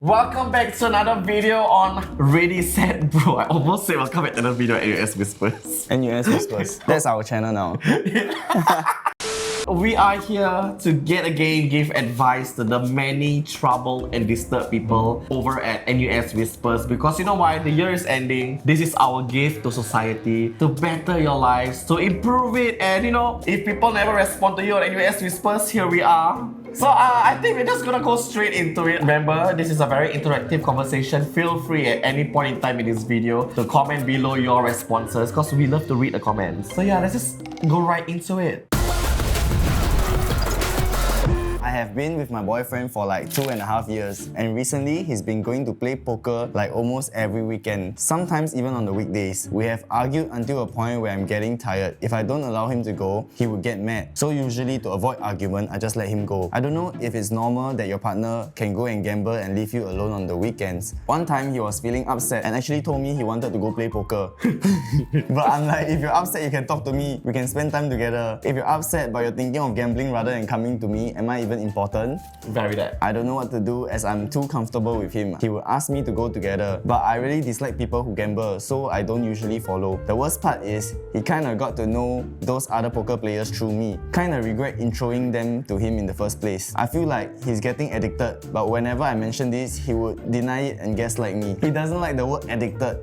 Welcome back to another video on Ready Set Bro. I almost said welcome back to another video at NUSWhispers. NUSWhispers. That's our channel now. We are here to yet again give advice to the many troubled and disturbed people over at NUSWhispers, because you know why? The year is ending. This is our gift to society to better your lives, to improve it. And you know, if people never respond to you at NUSWhispers, here we are. So I think we're just gonna go straight into it. Remember, this is a very interactive conversation. Feel free at any point in time in this video to comment below your responses, because we love to read the comments. So yeah, let's just go right into it. I have been with my boyfriend for like 2.5 years, and recently he's been going to play poker like almost every weekend, sometimes even on the weekdays. We have argued until a point where I'm getting tired. If I don't allow him to go, he would get mad. So usually to avoid argument, I just let him go. I don't know if it's normal that your partner can go and gamble and leave you alone on the weekends. One time he was feeling upset and actually told me he wanted to go play poker. But I'm like, if you're upset, you can talk to me. We can spend time together. If you're upset but you're thinking of gambling rather than coming to me, am I even important? Very that. I don't know what to do as I'm too comfortable with him. He would ask me to go together, but I really dislike people who gamble, so I don't usually follow. The worst part is, he kinda got to know those other poker players through me. Kinda regret introing them to him in the first place. I feel like he's getting addicted, but whenever I mention this, he would deny it and gaslight me. He doesn't like the word addicted.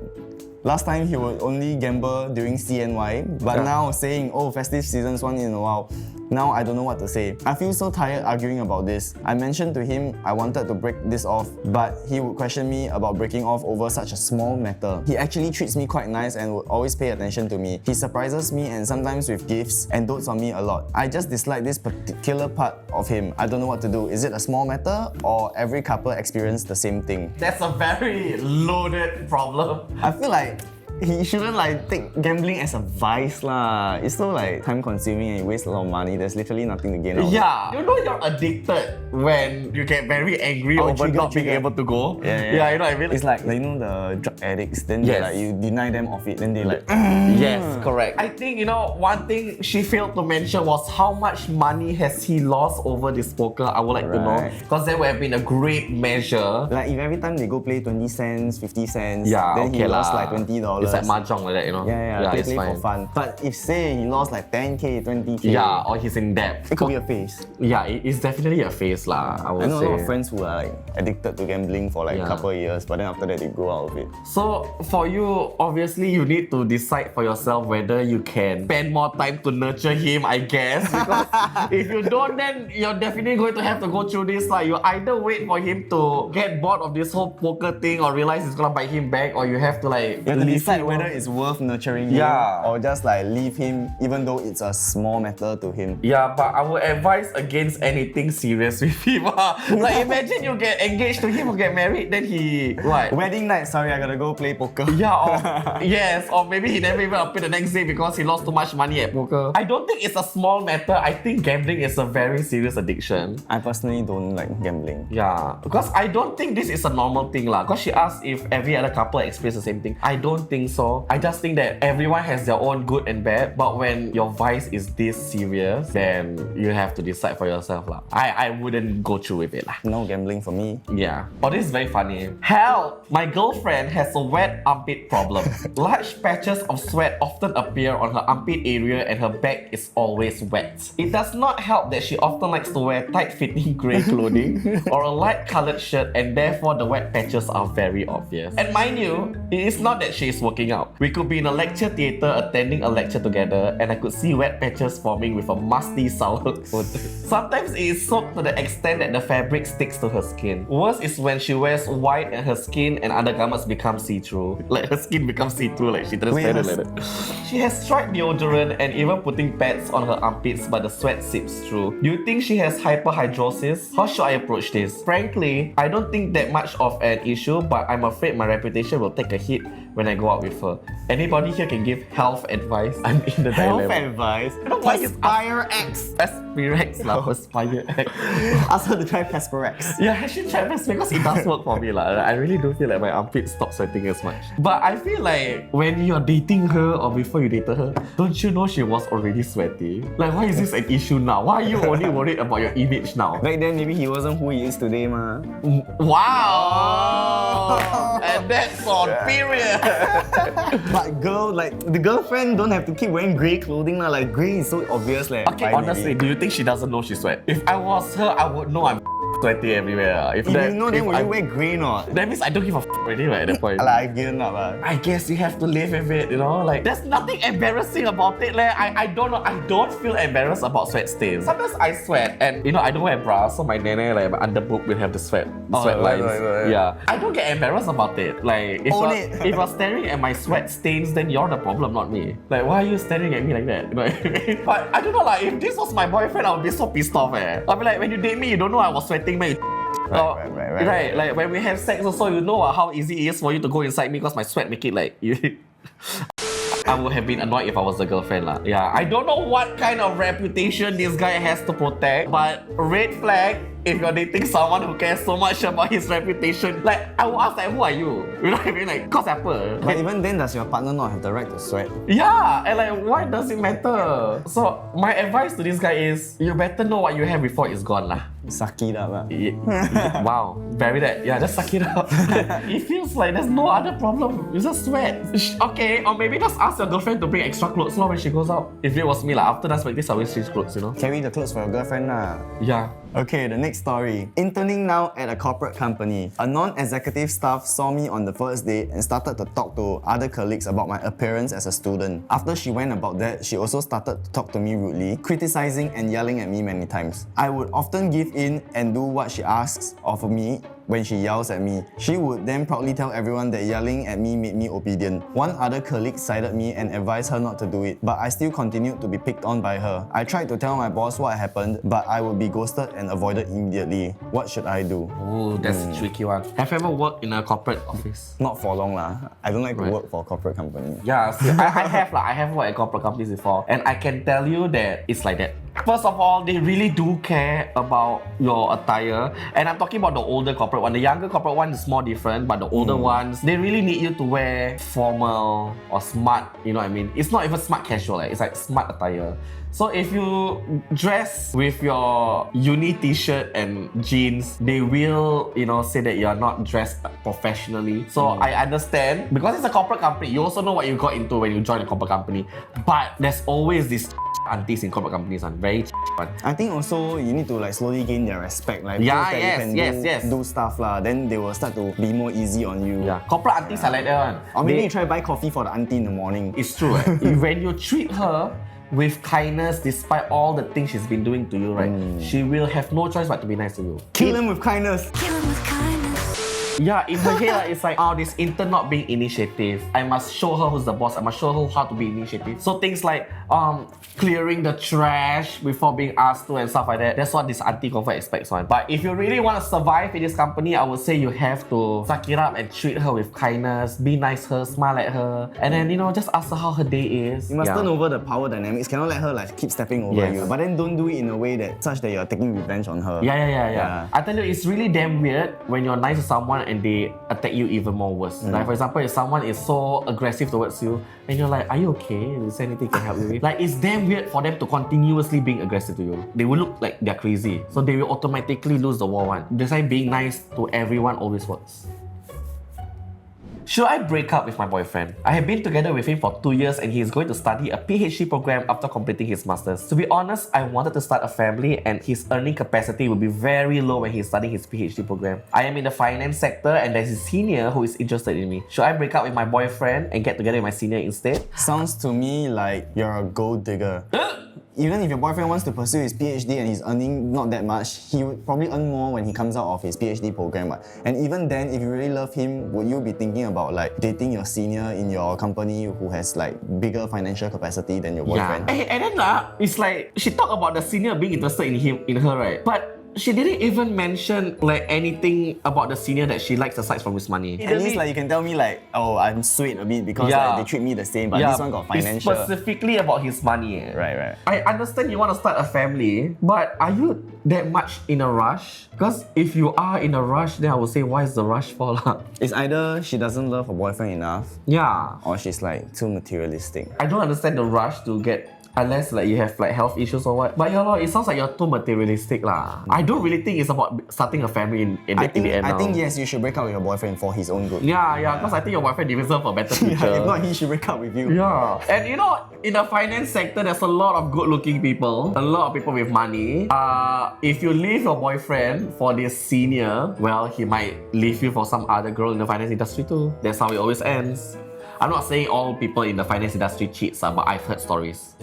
Last time he would only gamble during CNY, but now saying, oh, festive seasons once in a while. Now I don't know what to say. I feel so tired arguing about this. I mentioned to him I wanted to break this off, but he would question me about breaking off over such a small matter. He actually treats me quite nice and would always pay attention to me. He surprises me and sometimes with gifts and dotes on me a lot. I just dislike this particular part of him. I don't know what to do. Is it a small matter or every couple experience the same thing? That's a very loaded problem. I feel like he shouldn't like take gambling as a vice lah. It's so like time consuming and you waste a lot of money. There's literally nothing to gain out of it. Yeah, you know you're addicted when you get very angry over not being able to go. Yeah, you know what I mean? It's like you know the drug addicts, then Yes. like you deny them of it, then they like Yes, correct. I think, you know, one thing she failed to mention was how much money has he lost over this poker. I would like to know, Right. because that would have been a great measure. like if every time they go play 20 cents, 50 cents, Yeah, then okay he lost lah. like $20. It's like mahjong like that, you know? Yeah, it's play fine. for fun. But if say he lost like 10k, 20k, Yeah, or he's in debt. it could be a phase. Yeah, it's definitely a phase lah, I would I know say. a lot of friends who are like addicted to gambling for like a couple of years, but then after that they grow out of it. So for you, obviously you need to decide for yourself whether you can spend more time to nurture him, I guess. Because if you don't, then you're definitely going to have to go through this. Like, you either wait for him to get bored of this whole poker thing or realize it's gonna bite him back, or you have to like You have to leave decide him whether alone. it's worth nurturing him or just like leave him even though it's a small matter to him. Yeah, but I would advise against anything serious with him. Like, imagine you get engaged to him or get married, then he what? Wedding night, sorry, I gotta go play poker. Yeah, or yes, or maybe he never even appeared the next day because he lost too much money at poker. I don't think it's a small matter. I think gambling is a very serious addiction. I personally don't like gambling. Yeah, because I don't think this is a normal thing lah. Because she asked if every other couple experience the same thing. I don't think so. I just think that everyone has their own good and bad. But when your vice is this serious, then you have to decide for yourself lah. I wouldn't go through with it lah. No gambling for me. Yeah. Oh, this is very funny. Help! My girlfriend has a wet armpit problem. Large patches of sweat often appear on her armpit area and her back is always wet. It does not help that she often likes to wear tight-fitting grey clothing or a light-colored shirt, and therefore the wet patches are very obvious. And mind you, it is not that she is working out. We could be in a lecture theatre attending a lecture together and I could see wet patches forming with a musty sour foot. Sometimes it is soaked to the extent that the fabric sticks to her skin. Worse is when she wears white and her skin and undergarments become see-through. Like her skin becomes see-through, like she transparent like that. She has tried deodorant and even putting pads on her armpits, but the sweat seeps through. Do you think she has hyperhidrosis? How should I approach this? Frankly, I don't think that much of an issue, but I'm afraid my reputation will take a hit when I go out with with her. Anybody here can give health advice? I'm in the Health dilemma. advice. You know why he's Perspire X. Aspirex lah, Perspire X. Ask her to try Perspirex. Yeah, I should try this because it does work for me lah. I really do feel like my armpit stops sweating as much. But I feel like when you're dating her or before you dated her, don't you know she was already sweaty? Like, why is this an issue now? Why are you only worried about your image now? Back then, maybe he wasn't who he is today, ma. Wow! And that's on period. But girl, like the girlfriend don't have to keep wearing grey clothing lah. Like grey is so obvious, like. Okay, honestly, do you think she doesn't know she sweat? If I was her, I would know I'm sweaty everywhere. If you know, then will you wear grey not? That means I don't give a already right, at that point. Like, I've given up. I guess you have to live with it, you know? Like, there's nothing embarrassing about it. Like, I don't know. I don't feel embarrassed about sweat stains. Sometimes I sweat and, you know, I don't wear bra, so my nene, like, my underboob will have the sweat lines. Right. Yeah. I don't get embarrassed about it. Like, if you're staring at my sweat stains, then you're the problem, not me. Like, why are you staring at me like that? You know what I mean? But I don't know, like, if this was my boyfriend, I would be so pissed off, I'd be like, when you date me, you don't know I was sweating, man. Right. Like when we have sex also, you know how easy it is for you to go inside me because my sweat make it like I would have been annoyed if I was the girlfriend lah. Yeah, I don't know what kind of reputation this guy has to protect, but red flag if you're dating someone who cares so much about his reputation. Like, I will ask like, who are you? You know what I mean? Like, cause apa? But even then, does your partner not have the right to sweat? Yeah, and like, why does it matter? So my advice to this guy is, you better know what you have before it's gone lah. Suck it up lah. Wow, very that. Yeah, just suck it up. It feels like there's no other problem. You just sweat. Okay, or maybe just ask your girlfriend to bring extra clothes when she goes out. If it was me lah, after that practice I always change clothes, you know. Carry the clothes for your girlfriend lah. Yeah. Okay, the next story. Interning now at a corporate company. A non-executive staff saw me on the first day and started to talk to other colleagues about my appearance as a student. After she went about that, she also started to talk to me rudely, criticizing and yelling at me many times. I would often give in and do what she asks of me when she yells at me. She would then proudly tell everyone that yelling at me made me obedient. One other colleague sided me and advised her not to do it, but I still continued to be picked on by her. I tried to tell my boss what happened, but I would be ghosted and avoided immediately. What should I do? Oh, that's a tricky one. Have you ever worked in a corporate office? Not for long lah. I don't like to work for a corporate company. Yeah, see, I have lah. I have worked at corporate companies before, and I can tell you that it's like that. First of all, they really do care about your attire, and I'm talking about the older corporate one. The younger corporate one is more different, but the older ones, they really need you to wear formal or smart, you know what I mean? It's not even smart casual, it's like smart attire. So if you dress with your uni t-shirt and jeans, they will, say that you're not dressed professionally. So I understand, because it's a corporate company, you also know what you got into when you join a corporate company. But there's always this aunties in corporate companies one, very one. I think also you need to like slowly gain their respect. Like yeah, that you can do stuff lah. Then they will start to be more easy on you. Yeah, corporate aunties are like that one. Or maybe you try to buy coffee for the auntie in the morning. It's true. When you treat her with kindness, despite all the things she's been doing to you, right? She will have no choice but to be nice to you. Kill him with kindness. Kill him with kindness. Yeah, in her head, it's like, this intern not being initiative. I must show her who's the boss. I must show her how to be initiative. So things like clearing the trash before being asked to and stuff like that. That's what this auntie confirm expects one. But if you really want to survive in this company, I would say you have to suck it up and treat her with kindness, be nice to her, smile at her, and then just ask her how her day is. You must turn over the power dynamics. Cannot let her like keep stepping over you. But then don't do it in a way that such that you're taking revenge on her. Yeah. I tell you, it's really damn weird when you're nice to someone and they attack you even more worse. Like for example, if someone is so aggressive towards you and you're like, are you okay? Is there anything I can help you with? Like, it's damn weird for them to continuously being aggressive to you. They will look like they're crazy. So they will automatically lose the war one. That's why being nice to everyone always works. Should I break up with my boyfriend? I have been together with him for 2 years and he is going to study a PhD program after completing his master's. To be honest, I wanted to start a family and his earning capacity will be very low when he's studying his PhD program. I am in the finance sector and there's a senior who is interested in me. Should I break up with my boyfriend and get together with my senior instead? Sounds to me like you're a gold digger. Even if your boyfriend wants to pursue his PhD and he's earning not that much, he would probably earn more when he comes out of his PhD program. And even then, if you really love him, would you be thinking about like dating your senior in your company who has like bigger financial capacity than your boyfriend? Yeah. And then it's like she talked about the senior being interested in her, right? But she didn't even mention like anything about the senior that she likes aside from his money. At least like you can tell me like, oh, I'm sweet a bit because like, they treat me the same, but this one got financial. It's specifically about his money. Right. I understand you want to start a family, but are you that much in a rush? Because if you are in a rush, then I would say, why is the rush for? It's either she doesn't love her boyfriend enough, Yeah. or she's like too materialistic. I don't understand the rush to get, unless like you have like health issues or what. But yeah, it sounds like you're too materialistic lah. I don't really think it's about starting a family in the end. I think yes, you should break up with your boyfriend for his own good. Yeah, because I think your boyfriend deserves a better future. If not, he should break up with you. Yeah. And you know, in the finance sector, there's a lot of good-looking people, a lot of people with money. If you leave your boyfriend for this senior, well, he might leave you for some other girl in the finance industry too. That's how it always ends. I'm not saying all people in the finance industry cheats, but I've heard stories.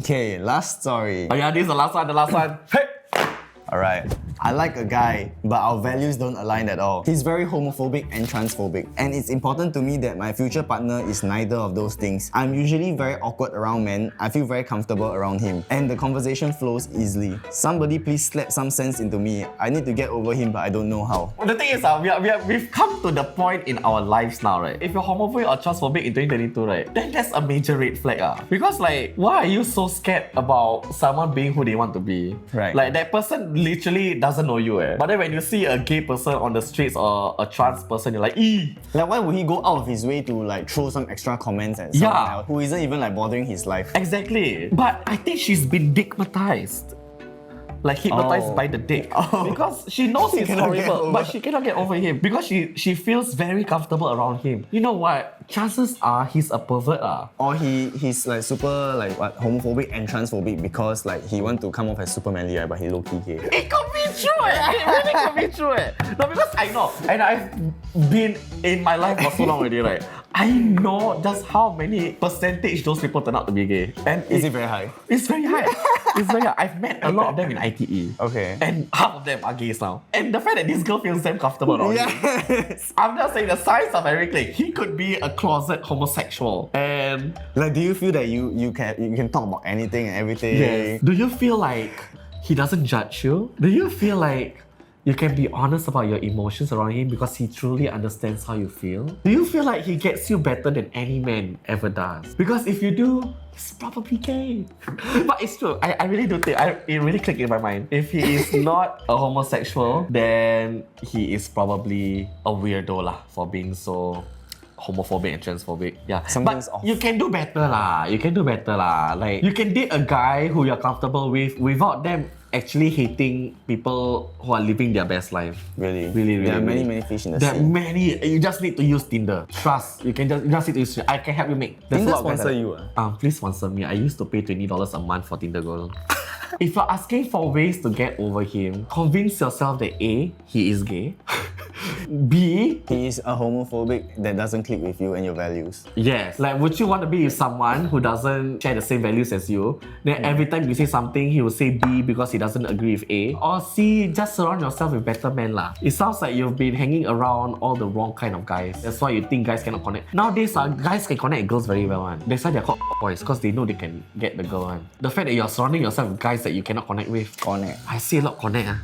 Okay, last story. Oh yeah, this is the last one. Hey! Alright. I like a guy, but our values don't align at all. He's very homophobic and transphobic, and it's important to me that my future partner is neither of those things. I'm usually very awkward around men. I feel very comfortable around him, and the conversation flows easily. Somebody please slap some sense into me. I need to get over him, but I don't know how. Well, the thing is, we've come to the point in our lives now, right? If you're homophobic or transphobic in 2022, right, then that's a major red flag. Because like, why are you so scared about someone being who they want to be? Right. Like that person literally doesn't know you. But then when you see a gay person on the streets or a trans person, you're like, eee! Like, why would he go out of his way to like throw some extra comments at someone else who isn't even like bothering his life? Exactly. But I think she's been digmatized. Like hypnotized by the dick. Because she knows he's horrible, but she cannot get over him. Because she feels very comfortable around him. You know what? Chances are he's a pervert. Or he's like super like what, homophobic and transphobic because like he want to come off as super manly, right, but he low-key gay. It could be true. It really could be true. No, because I know, and I've been in my life for so long already, right? I know just how many percentage those people turn out to be gay. And Is it very high? It's very high. It's very high. I've met a lot of them in ITE. Okay. And half of them are gays now. And the fact that this girl feels damn comfortable around him. Yes. I'm just saying the signs are very clear. He could be a closet homosexual. And Like, do you feel that you can talk about anything and everything? yes, do you feel like he doesn't judge you? Do you feel like you can be honest about your emotions around him because he truly understands how you feel? Do you feel like he gets you better than any man ever does? Because if you do, he's probably gay. But it's true. I really do think, it really clicked in my mind. If he is not a homosexual, then he is probably a weirdo lah for being so homophobic and transphobic. Yeah. Something's but off. you can do better lah. You can do better lah. Like, you can date a guy who you're comfortable with without them actually hating people who are living their best life. Really? Really. There are many fish in the There are sea. many. You just need to use Tinder. Trust. You just need to use. I can help you make. There's Tinder a lot of guys sponsor that- you? Please sponsor me. I used to pay $20 a month for Tinder Gold. If you're asking for ways to get over him, convince yourself that A, he is gay. B, He is a homophobic that doesn't click with you and your values. yes. Like, would you want to be with someone who doesn't share the same values as you? Then every time you say something, he will say B because he doesn't agree with A. Or C, just surround yourself with better men lah. It sounds like you've been hanging around all the wrong kind of guys. That's why you think guys cannot connect. Nowadays, guys can connect with girls very well. That's why they're called boys, because they know they can get the girl. The fact that you're surrounding yourself with guys that you cannot connect with. Connect. I see a lot connect.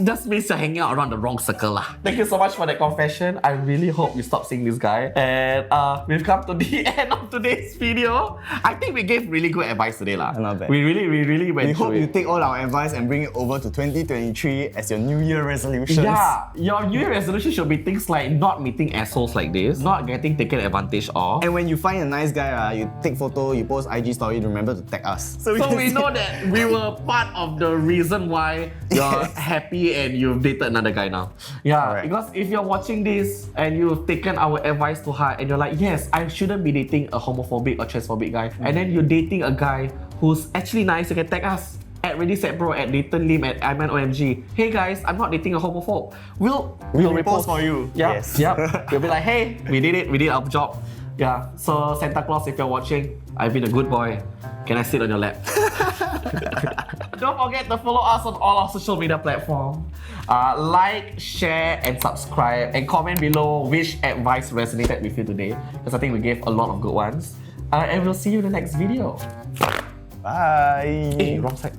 Just means you're hanging out around the wrong circle lah. Thank you so much for that confession. I really hope you stop seeing this guy. And we've come to the end of today's video. I think we gave really good advice today lah. Not bad. We really went We through hope it. you take all our advice and bring it over to 2023 as your New Year resolutions. Yeah, your New Year resolution should be things like not meeting assholes like this, not getting taken advantage of. And when you find a nice guy, you take photo, you post IG story, remember to tag us. So we know that we were part of the reason why you're happy and you've dated another guy now. Yeah, Correct. because if you're watching this and you've taken our advice to heart and you're like, yes, I shouldn't be dating a homophobic or transphobic guy, and then you're dating a guy who's actually nice, you can tag us at ReadySetBro, at Dayton Lim, at Aiman OMG. Hey guys, I'm not dating a homophobe. We'll repost for you. Yeah, Yes. yeah. We'll be like, hey, we did our job. Yeah, so Santa Claus, if you're watching, I've been a good boy. Can I sit on your lap? Don't forget to follow us on all our social media platforms. Like, share, and subscribe, and comment below which advice resonated with you today, because I think we gave a lot of good ones. And we'll see you in the next video. Bye. Bye. Hey, wrong side.